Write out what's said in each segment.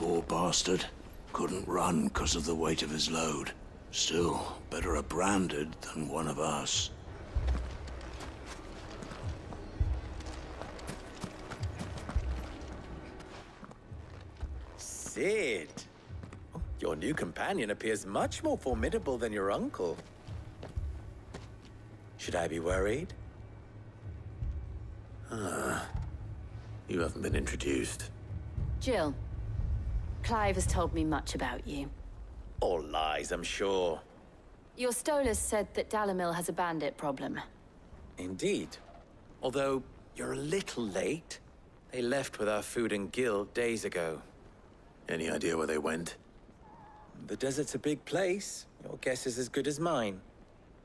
Poor bastard. Couldn't run because of the weight of his load. Still, better a branded than one of us. Sid! Your new companion appears much more formidable than your uncle. Should I be worried? You haven't been introduced. Jill, Clive has told me much about you. All lies, I'm sure. Your Stolas said that Dalamil has a bandit problem. Indeed. Although, you're a little late. They left with our food and guild days ago. Any idea where they went? The desert's a big place. Your guess is as good as mine.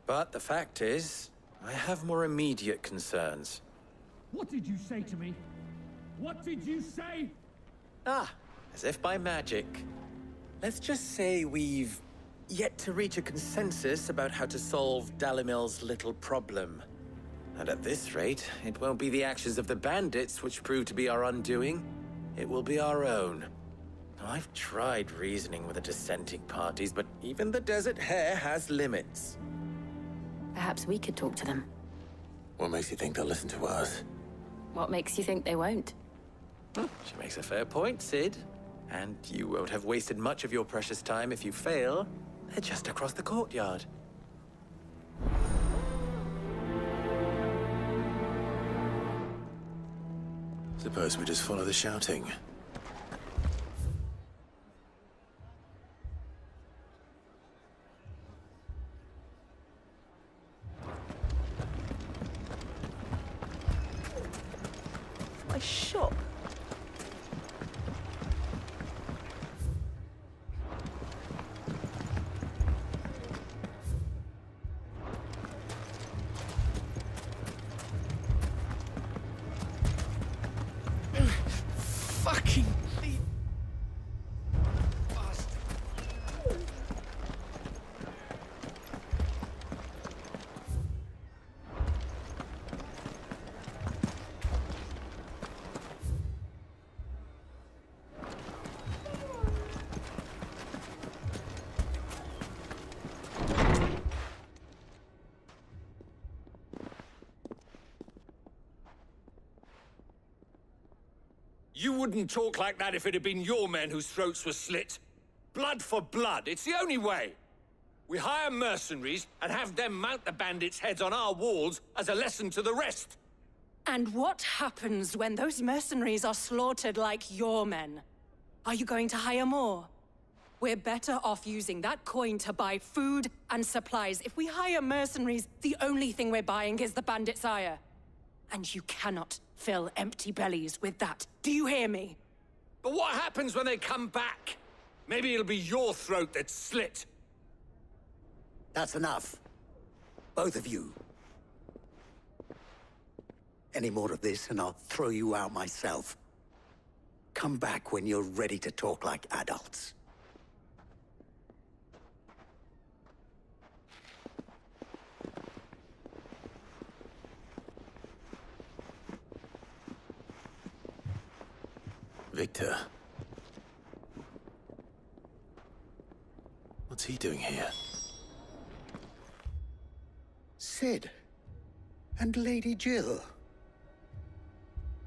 But the fact is, I have more immediate concerns. What did you say to me? What did you say? Ah, as if by magic. Let's just say we've yet to reach a consensus about how to solve Dalamil's little problem. And at this rate, it won't be the actions of the bandits which prove to be our undoing. It will be our own. I've tried reasoning with the dissenting parties, but even the Desert Hare has limits. Perhaps we could talk to them. What makes you think they'll listen to us? What makes you think they won't? She makes a fair point, Sid. And you won't have wasted much of your precious time if you fail. They're just across the courtyard. Suppose we just follow the shouting. My shop. Fucking bastard. You wouldn't talk like that if it had been your men whose throats were slit. Blood for blood, it's the only way. We hire mercenaries and have them mount the bandits' heads on our walls as a lesson to the rest. And what happens when those mercenaries are slaughtered like your men? Are you going to hire more? We're better off using that coin to buy food and supplies. If we hire mercenaries, the only thing we're buying is the bandits' ire. And you cannot fill empty bellies with that. Do you hear me? But what happens when they come back? Maybe it'll be your throat that's slit. That's enough. Both of you. Any more of this and I'll throw you out myself. Come back when you're ready to talk like adults. Victor. What's he doing here? Sid. And Lady Jill.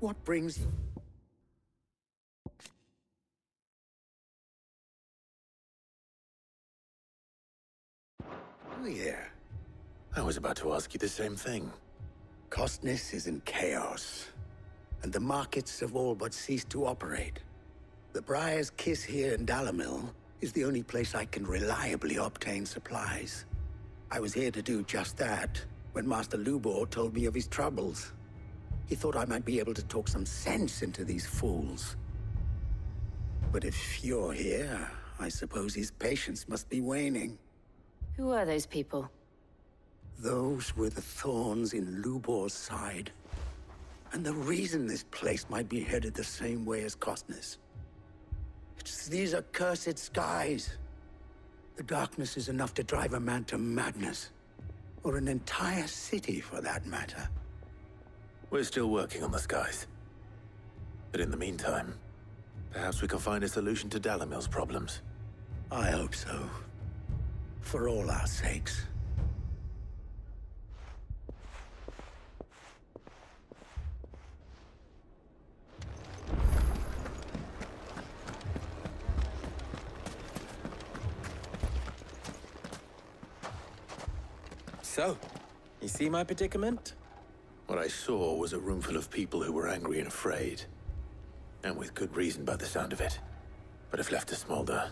What brings you? Oh, yeah. I was about to ask you the same thing. Costness is in chaos, and the markets have all but ceased to operate. The Briar's Kiss here in Dalamil is the only place I can reliably obtain supplies. I was here to do just that when Master Lubor told me of his troubles. He thought I might be able to talk some sense into these fools. But if you're here, I suppose his patience must be waning. Who are those people? Those were the thorns in Lubor's side. And the reason this place might be headed the same way as Costness. It's these accursed skies. The darkness is enough to drive a man to madness. Or an entire city, for that matter. We're still working on the skies. But in the meantime, Perhaps we can find a solution to Dalimil's problems. I hope so. For all our sakes. So, you see my predicament? What I saw was a room full of people who were angry and afraid. And with good reason by the sound of it. But if left to smolder,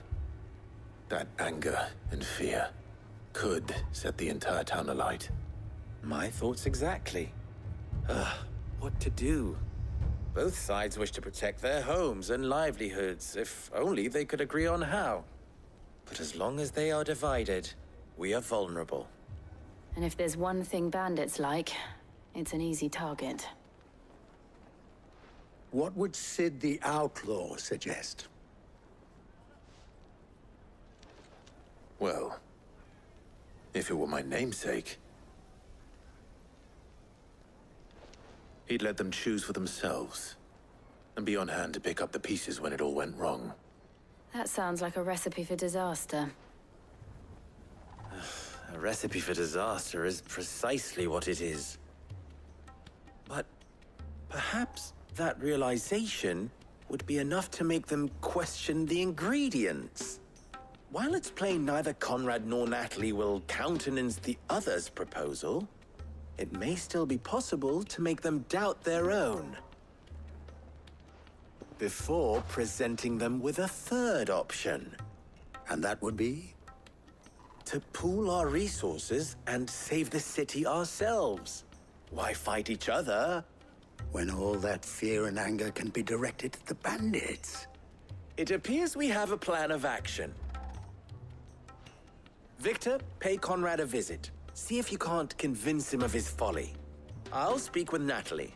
that anger and fear could set the entire town alight. My thoughts exactly. What to do? Both sides wish to protect their homes and livelihoods, if only they could agree on how. But as long as they are divided, we are vulnerable. And if there's one thing bandits like, it's an easy target. What would Sid the Outlaw suggest? Well, if it were my namesake, he'd let them choose for themselves, and be on hand to pick up the pieces when it all went wrong. That sounds like a recipe for disaster. A recipe for disaster is precisely what it is. But perhaps that realization would be enough to make them question the ingredients. While it's plain neither Conrad nor Natalie will countenance the other's proposal, it may still be possible to make them doubt their own. Before presenting them with a third option. And that would be? To pool our resources and save the city ourselves. Why fight each other? When all that fear and anger can be directed at the bandits. It appears we have a plan of action. Victor, pay Conrad a visit. See if you can't convince him of his folly. I'll speak with Natalie.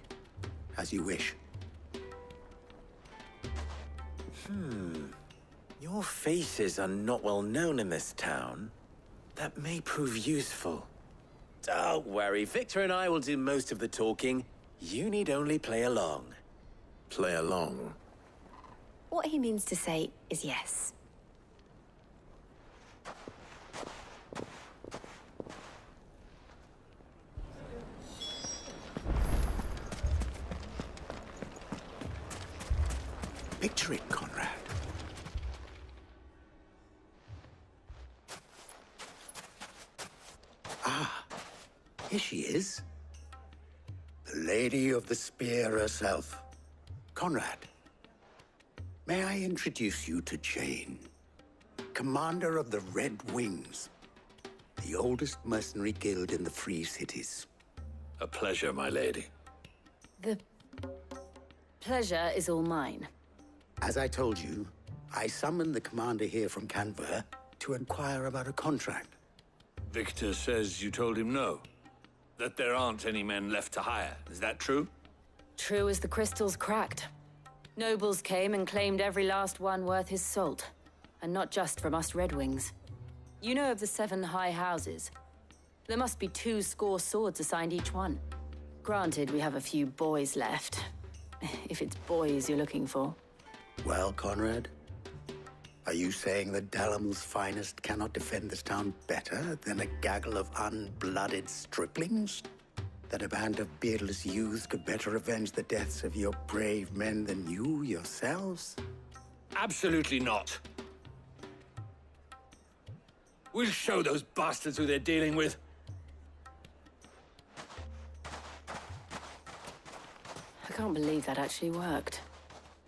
As you wish. Your faces are not well known in this town. That may prove useful. Don't worry, Victor and I will do most of the talking. You need only play along. Play along. What he means to say is yes. Picture it, Conrad. Ah, here she is. The Lady of the Spear herself. Conrad, may I introduce you to Jane, commander of the Red Wings, the oldest mercenary guild in the Free Cities. A pleasure, my lady. The pleasure is all mine. As I told you, I summoned the commander here from Canver to inquire about a contract. Victor says you told him no. That there aren't any men left to hire. Is that true? True as the crystals cracked. Nobles came and claimed every last one worth his salt. And not just from us Red Wings. You know of the 7 high houses. There must be 2 swords assigned each one. Granted, we have a few boys left. If it's boys you're looking for. Well, Conrad, are you saying that Dalimil's finest cannot defend this town better than a gaggle of unblooded striplings? That a band of beardless youths could better avenge the deaths of your brave men than you yourselves? Absolutely not. We'll show those bastards who they're dealing with. I can't believe that actually worked.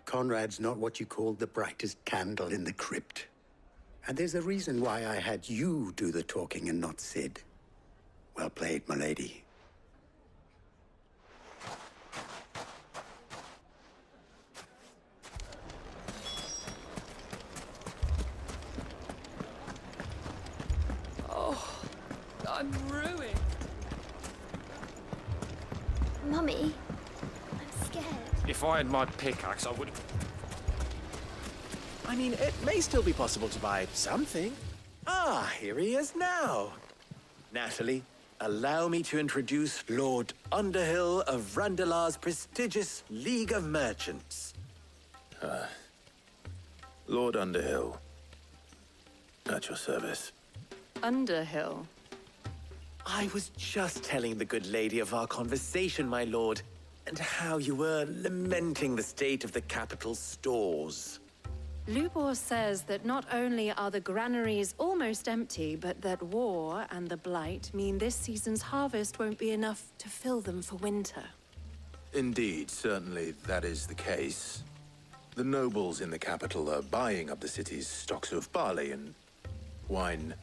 Conrad's not what you called the brightest candle in the crypt. And there's a reason why I had you do the talking and not Sid. Well played, my lady. Oh, I'm ruined. Mummy, I'm scared. If I had my pickaxe, I would have... I mean, it may still be possible to buy something. Ah, here he is now. Natalie, allow me to introduce Lord Underhill of Randalar's prestigious League of Merchants. Lord Underhill. At your service. Underhill. I was just telling the good lady of our conversation, my lord, and how you were lamenting the state of the capital's stores. Lubor says that not only are the granaries almost empty, but that war and the Blight mean this season's harvest won't be enough to fill them for winter. Indeed, certainly that is the case. The nobles in the capital are buying up the city's stocks of barley and wine,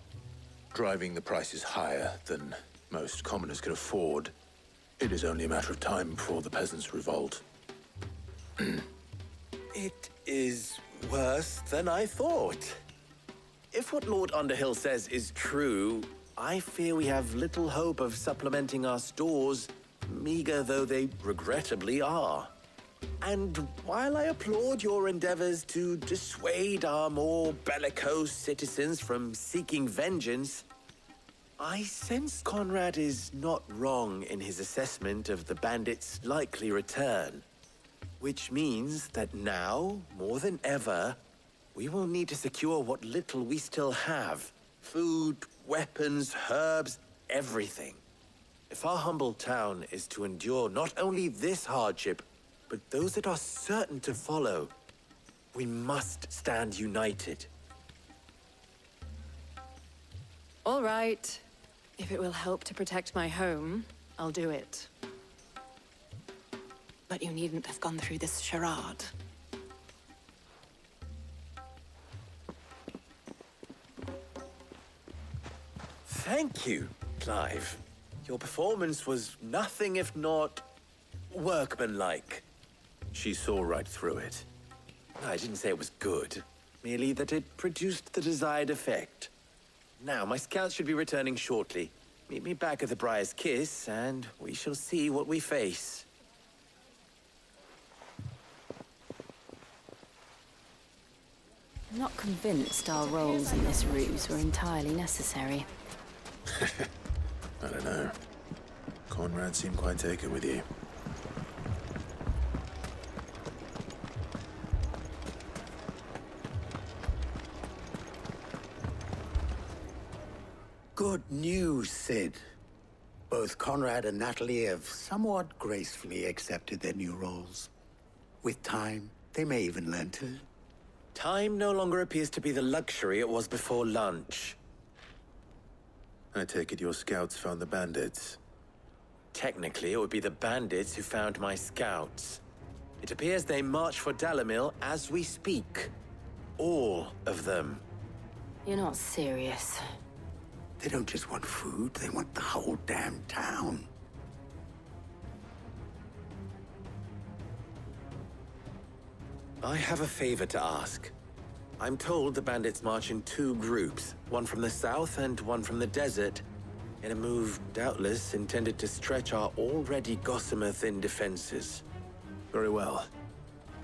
driving the prices higher than most commoners can afford. It is only a matter of time before the peasants revolt. It is worse than I thought. If what Lord Underhill says is true, I fear we have little hope of supplementing our stores, meager though they regrettably are. And while I applaud your endeavors to dissuade our more bellicose citizens from seeking vengeance, I sense Conrad is not wrong in his assessment of the bandits' likely return. Which means that now, more than ever, we will need to secure what little we still have. Food, weapons, herbs, everything. If our humble town is to endure not only this hardship, but those that are certain to follow, we must stand united. All right. If it will help to protect my home, I'll do it. But you needn't have gone through this charade. Thank you, Clive. Your performance was nothing if not workmanlike. She saw right through it. I didn't say it was good, merely that it produced the desired effect. Now, my scouts should be returning shortly. Meet me back at the Briar's Kiss, and we shall see what we face. I'm not convinced our roles in this ruse were entirely necessary. I don't know. Conrad seemed quite taken with you. Good news, Sid. Both Conrad and Natalie have somewhat gracefully accepted their new roles. With time, they may even learn to... Time no longer appears to be the luxury it was before lunch. I take it your scouts found the bandits. Technically, it would be the bandits who found my scouts. It appears they march for Dalimil as we speak. All of them. You're not serious. They don't just want food, they want the whole damn town. I have a favor to ask. I'm told the bandits march in two groups, one from the south and one from the desert, in a move doubtless intended to stretch our already gossamer-thin defenses. Very well.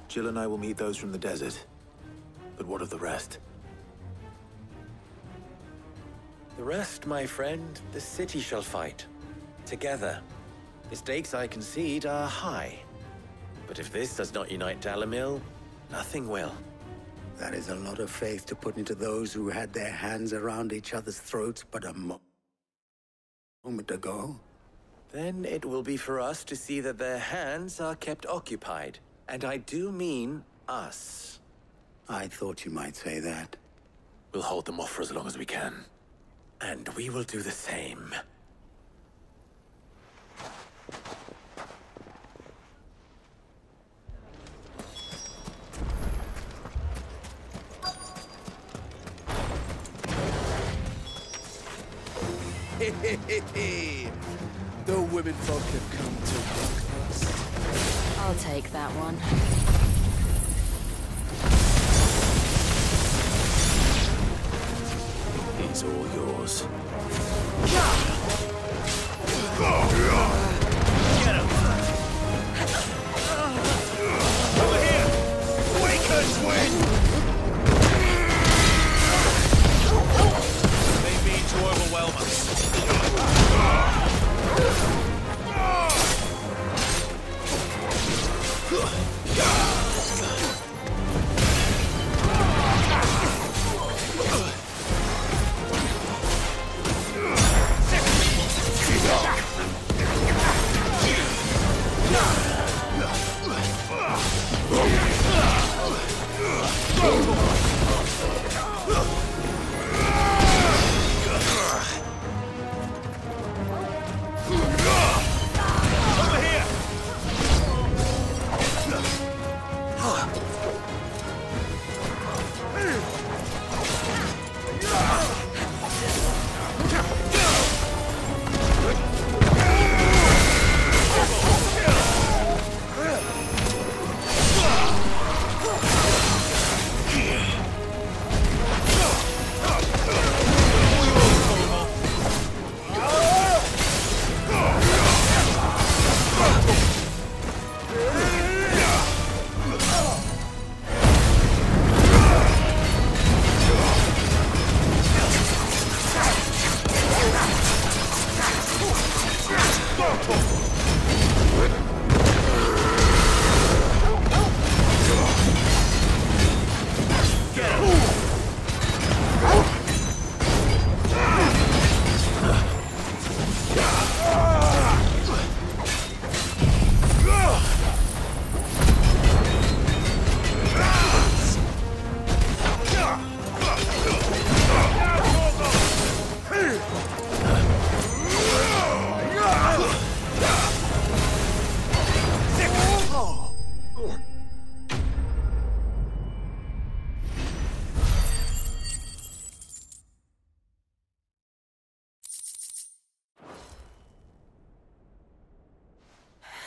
Jill and I will meet those from the desert. But what of the rest? The rest, my friend, the city shall fight. Together. The stakes, I concede, are high. But if this does not unite Dalimil, nothing will. That is a lot of faith to put into those who had their hands around each other's throats but a moment ago. Then it will be for us to see that their hands are kept occupied. And I do mean us. I thought you might say that. We'll hold them off for as long as we can. And we will do the same. The women folk have come to mock us. I'll take that one. He's all yours. Get him! Over here! Wakers win! They mean to overwhelm us.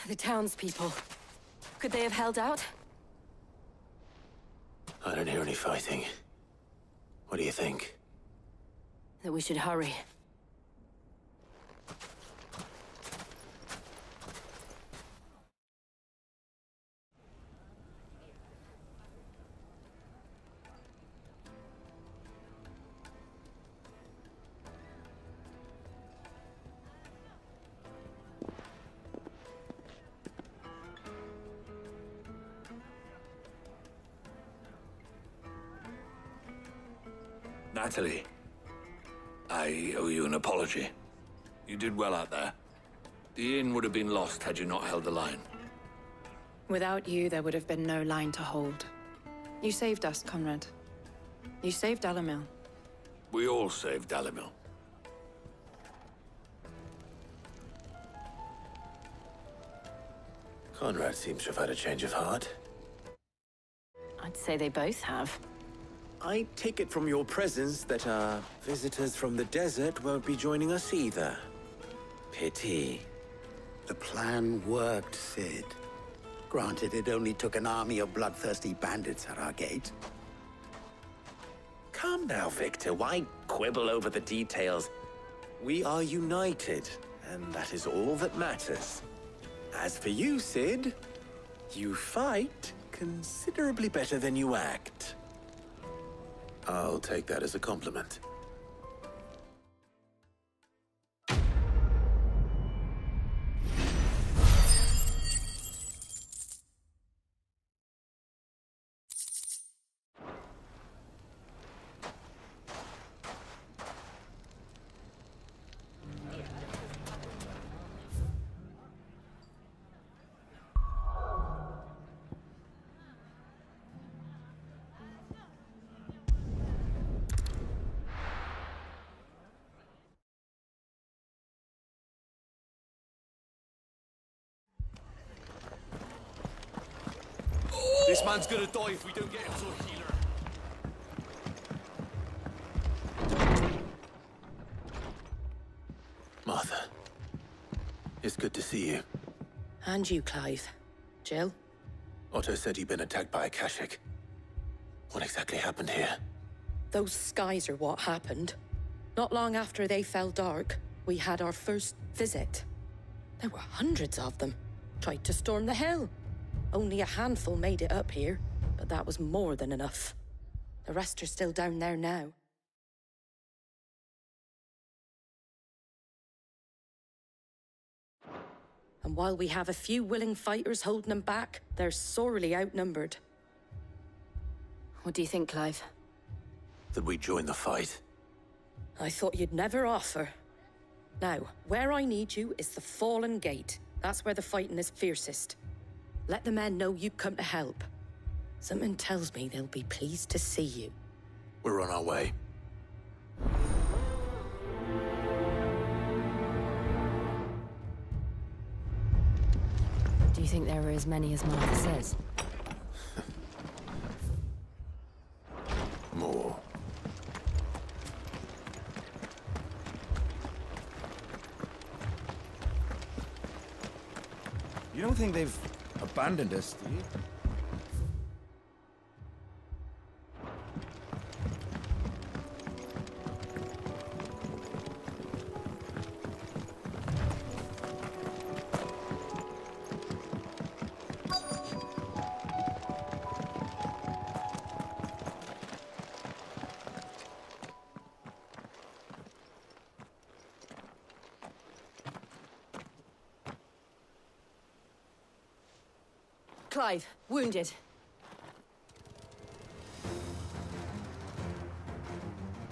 The townspeople. Could they have held out? I don't hear any fighting. What do you think? That we should hurry. Natalie, I owe you an apology. You did well out there. The inn would have been lost had you not held the line. Without you, there would have been no line to hold. You saved us, Conrad. You saved Dalimil. We all saved Dalimil. Conrad seems to have had a change of heart. I'd say they both have. I take it from your presence that our visitors from the desert won't be joining us either. Pity. The plan worked, Sid. Granted, it only took an army of bloodthirsty bandits at our gate. Come now, Victor. Why quibble over the details? We are united, and that is all that matters. As for you, Sid, you fight considerably better than you act. I'll take that as a compliment. This man's gonna die if we don't get him to a healer. Martha, it's good to see you. And you, Clive. Jill? Otto said you'd been attacked by a Kashik. What exactly happened here? Those skies are what happened. Not long after they fell dark, we had our first visit. There were hundreds of them. Tried to storm the hill. Only a handful made it up here, but that was more than enough. The rest are still down there now. And while we have a few willing fighters holding them back, they're sorely outnumbered. What do you think, Clive? That we join the fight? I thought you'd never offer. Now, where I need you is the Fallen Gate. That's where the fighting is fiercest. Let the men know you come to help. Something tells me they'll be pleased to see you. We're on our way. Do you think there are as many as Martha says? More. You don't think they've abandoned us, do you? Clive, wounded.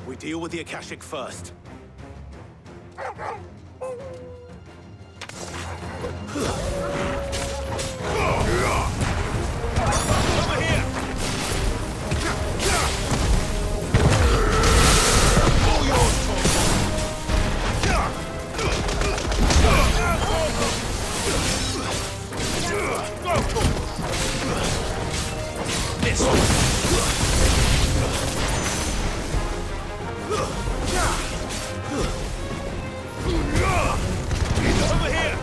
We deal with the Akashic first. Over here! All yours, this one. Over here!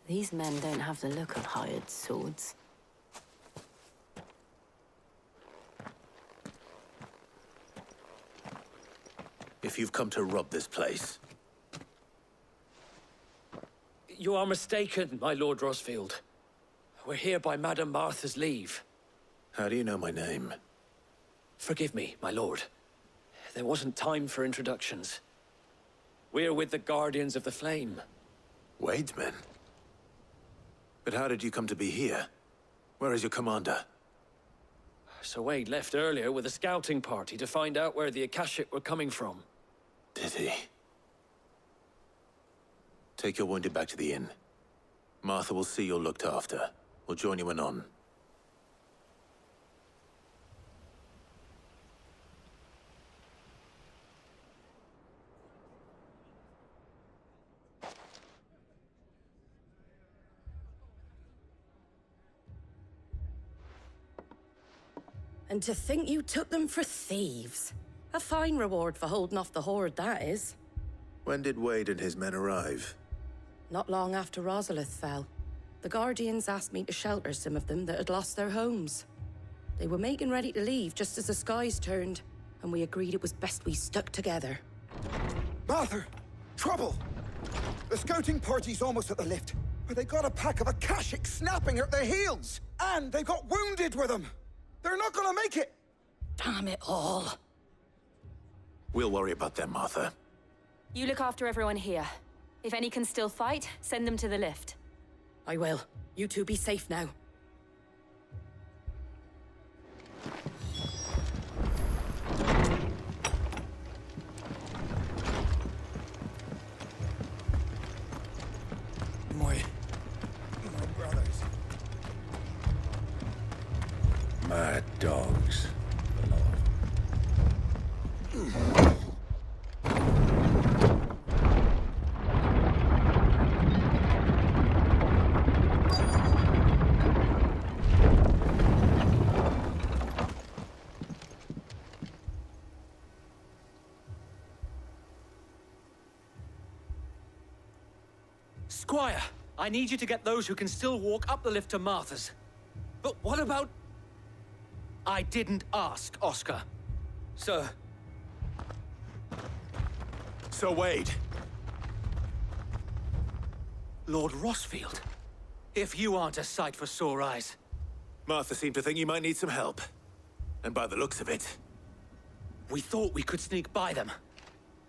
These men don't have the look of hired swords. If you've come to rob this place... You are mistaken, my Lord Rosfield. We're here by Madame Martha's leave. How do you know my name? Forgive me, my lord. There wasn't time for introductions. We're with the Guardians of the Flame. Wade's men? But how did you come to be here? Where is your commander? Sir Wade left earlier with a scouting party to find out where the Akashic were coming from. Did he? Take your wounded back to the inn. Martha will see you're looked after. We'll join you anon. And to think you took them for thieves. A fine reward for holding off the horde, that is. When did Wade and his men arrive? Not long after Rosalith fell. The Guardians asked me to shelter some of them that had lost their homes. They were making ready to leave just as the skies turned, and we agreed it was best we stuck together. Martha! Trouble! The scouting party's almost at the lift, but they got a pack of Akashic snapping at their heels! And they got wounded with them! They're not gonna make it! Damn it all. We'll worry about them, Martha. You look after everyone here. If any can still fight, send them to the lift. I will. You two be safe now. My brothers. Mad dogs. Squire, I need you to get those who can still walk up the lift to Martha's. But what about... I didn't ask, Oscar. Sir. Sir Wade. Lord Rosfield. If you aren't a sight for sore eyes. Martha seemed to think you might need some help. And by the looks of it... We thought we could sneak by them.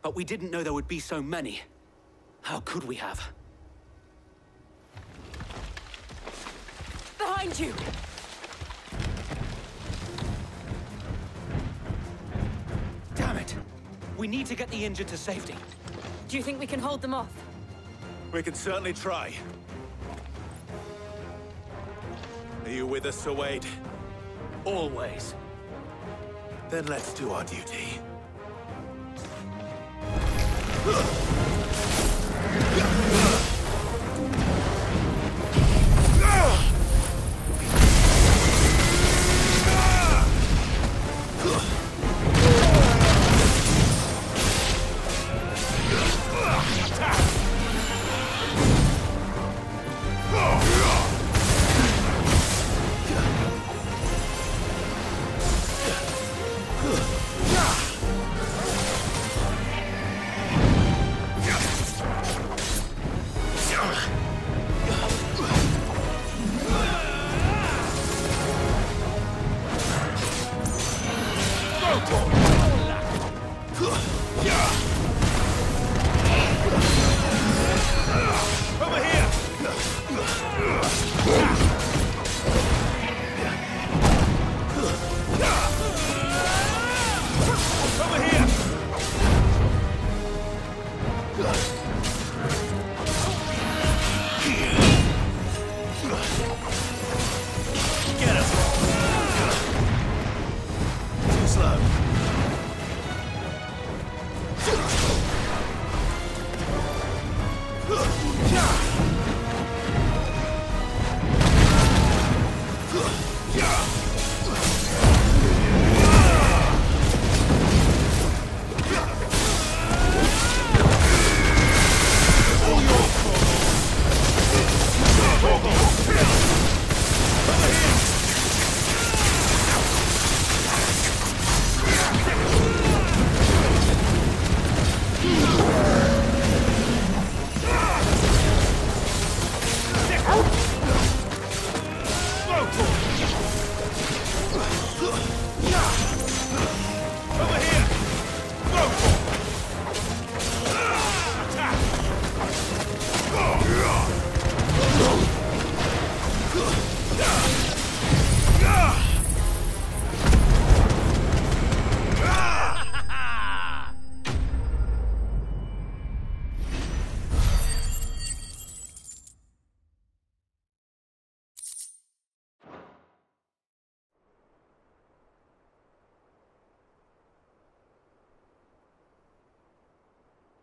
But we didn't know there would be so many. How could we have? Behind you! Damn it! We need to get the injured to safety. Do you think we can hold them off? We can certainly try. Are you with us, Sir Wade? Always. Then let's do our duty.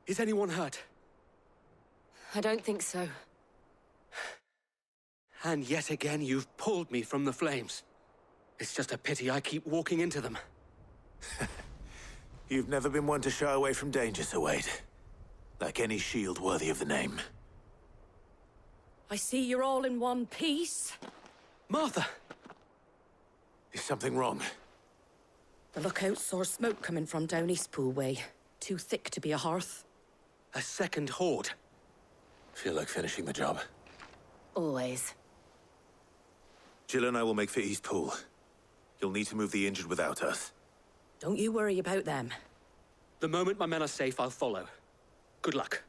Is anyone hurt? I don't think so. And yet again, you've pulled me from the flames. It's just a pity I keep walking into them. You've never been one to shy away from danger, Sir Wade. Like any shield worthy of the name. I see you're all in one piece. Martha! Is something wrong? The lookout saw smoke coming from down Eastpool way. Too thick to be a hearth. A second horde. Feel like finishing the job. Always. Jill and I will make for Eastpool. You'll need to move the injured without us. Don't you worry about them. The moment my men are safe, I'll follow. Good luck.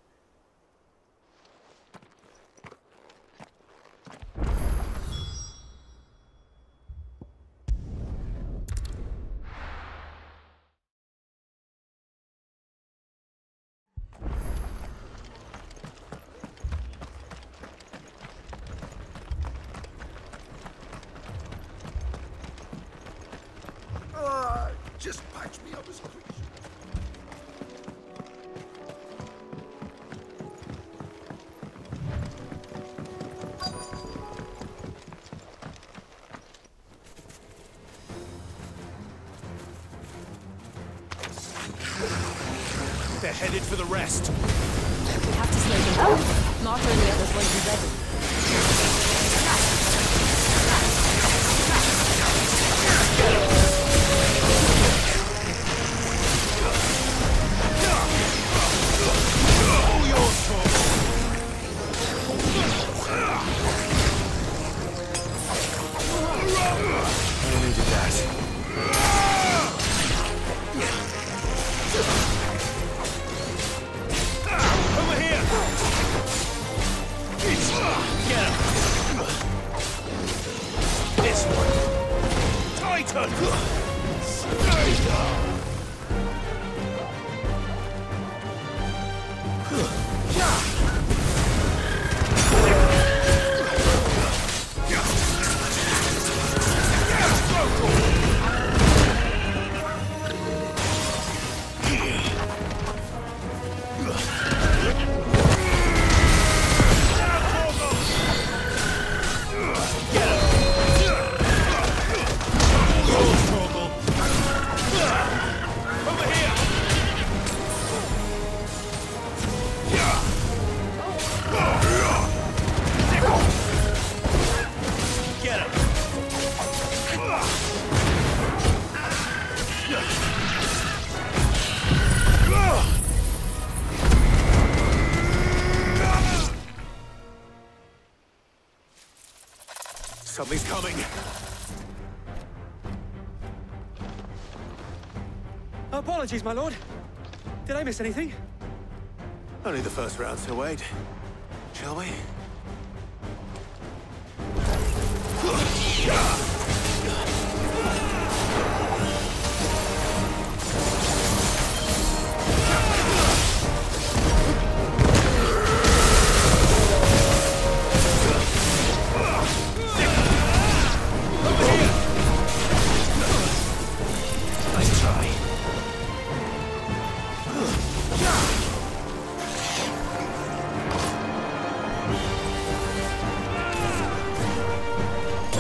Just patch me up as quick. They're headed for the rest. We have to slow them down. Martha and the others won't be ready. Something's coming. Apologies, my lord. Did I miss anything? Only the first round, Sir Wade. Shall we?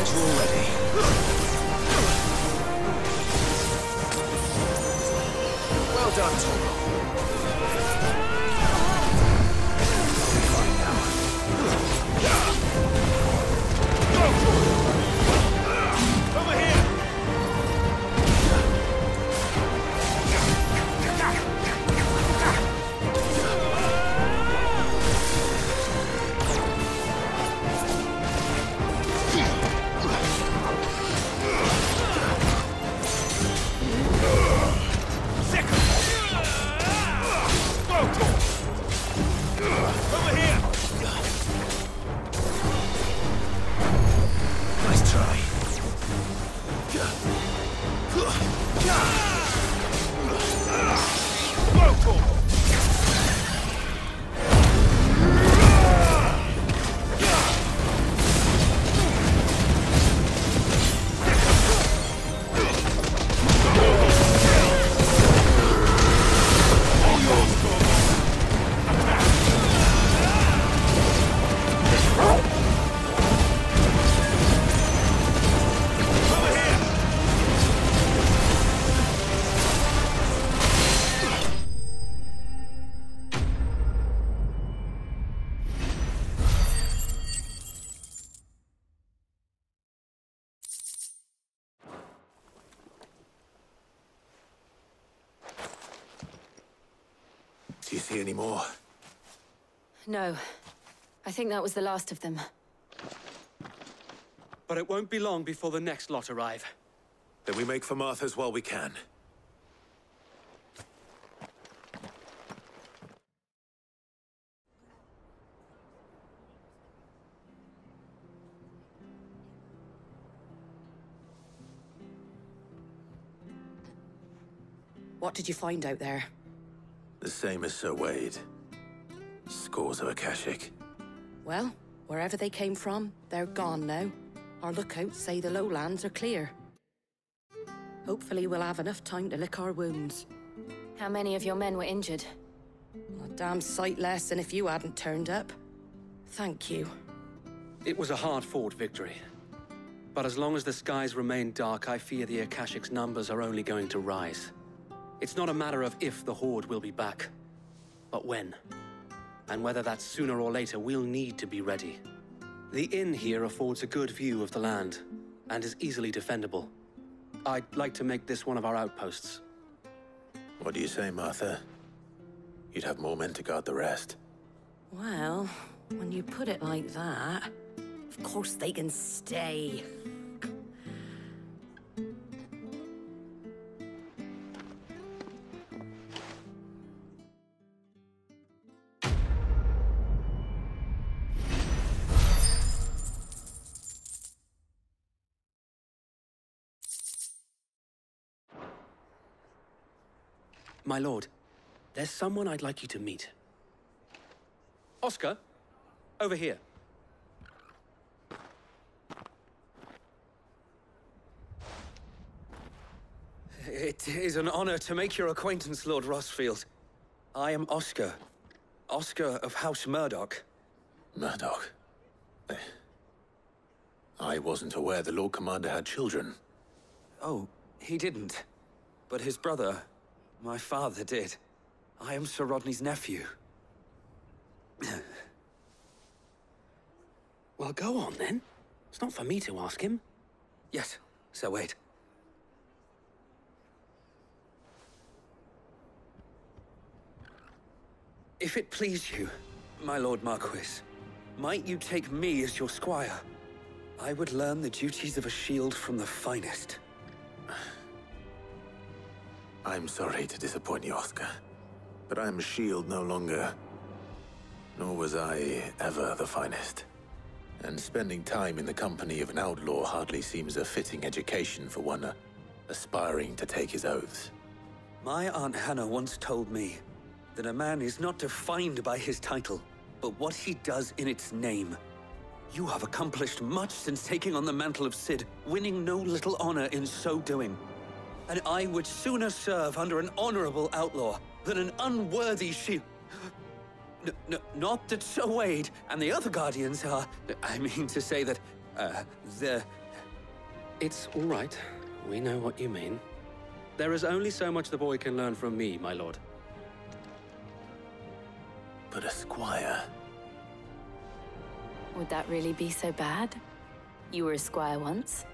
You're ready. you see any more? No. I think that was the last of them. But it won't be long before the next lot arrive. Then we make for Martha's while we can. What did you find out there? The same as Sir Wade. Scores of Akashic. Well, wherever they came from, they're gone now. Our lookouts say the lowlands are clear. Hopefully we'll have enough time to lick our wounds. How many of your men were injured? A damn sight less than if you hadn't turned up. Thank you. It was a hard-fought victory. But as long as the skies remain dark, I fear the Akashic's numbers are only going to rise. It's not a matter of if the Horde will be back, but when. And whether that's sooner or later, we'll need to be ready. The inn here affords a good view of the land, and is easily defendable. I'd like to make this one of our outposts. What do you say, Martha? You'd have more men to guard the rest. Well, when you put it like that, of course they can stay. My lord, there's someone I'd like you to meet. Oscar, over here. It is an honor to make your acquaintance, Lord Rossfield. I am Oscar. Oscar of House Murdoch. Murdoch? I wasn't aware the Lord Commander had children. Oh, he didn't. But his brother, my father, did. I am Sir Rodney's nephew. Well, go on, then. It's not for me to ask him. Yes, Sir Wade. If it please you, my Lord Marquis, might you take me as your squire? I would learn the duties of a shield from the finest. I'm sorry to disappoint you, Oscar, but I'm a shield no longer. Nor was I ever the finest. And spending time in the company of an outlaw hardly seems a fitting education for one aspiring to take his oaths. My Aunt Hannah once told me that a man is not defined by his title, but what he does in its name. You have accomplished much since taking on the mantle of Cid, winning no little honor in so doing. And I would sooner serve under an honorable outlaw than an unworthy shield. Not that Sir Wade and the other Guardians are... I mean to say that, they're... It's all right. We know what you mean. There is only so much the boy can learn from me, my lord. But a squire... Would that really be so bad? You were a squire once.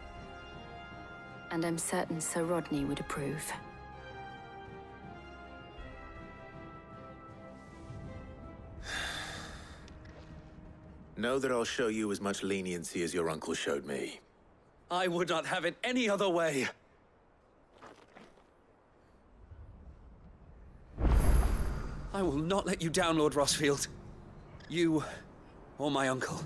And I'm certain Sir Rodney would approve. Know that I'll show you as much leniency as your uncle showed me. I would not have it any other way. I will not let you down, Lord Rossfield. You or my uncle.